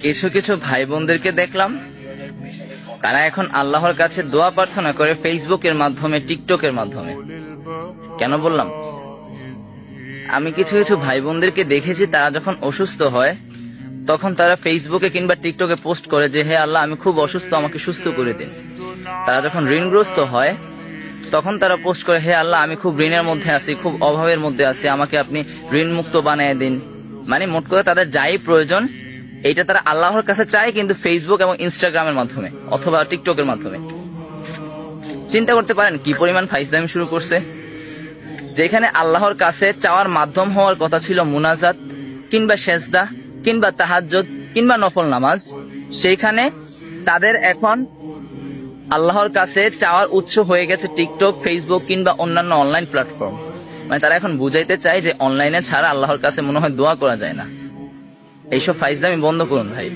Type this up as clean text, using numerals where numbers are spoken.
কিছু কিছু ভাই বোনদেরকে দেখলাম, তারা এখন আল্লাহর কাছে দোয়া প্রার্থনা করে ফেসবুকের মাধ্যমে, টিকটকের মাধ্যমে। কেন বললাম? আমি কিছু কিছু ভাই বোনদেরকে দেখেছি, তারা যখন অসুস্থ হয় তখন তারা ফেসবুকে কিংবা টিকটকে পোস্ট করে যে, হে আল্লাহ, আমি খুব অসুস্থ, আমাকে সুস্থ করে দিন। তারা যখন ঋণগ্রস্ত হয় তখন তারা পোস্ট করে, হে আল্লাহ, আমি খুব ঋণের মধ্যে আছি, খুব অভাবের মধ্যে আছি, আমাকে আপনি ঋণ মুক্ত বানিয়ে দিন। মানে মোট কথা তাদের যাই প্রয়োজন এইটা তারা আল্লাহর কাছে চায়, কিন্তু ফেসবুক এবং ইনস্টাগ্রামের মাধ্যমে অথবা টিকটকের মাধ্যমে। চিন্তা করতে পারেন কি পরিমাণ ফাইজলামি শুরু করছে। যেখানে আল্লাহর কাছে চাওয়ার মাধ্যম হওয়ার কথা ছিল মুনাজাত কিংবা সেজদা কিংবা তাহাজ্জুদ কিংবা নফল নামাজ, সেইখানে তাদের এখন আল্লাহর কাছে চাওয়ার উৎস হয়ে গেছে টিকটক, ফেসবুক কিংবা অন্যান্য অনলাইন প্ল্যাটফর্ম। মানে তারা এখন বুঝাইতে চায় যে অনলাইনে ছাড়া আল্লাহর কাছে মনে হয় দোয়া করা যায় না। এইসব ফাইজলামি বন্ধ করুন ভাই।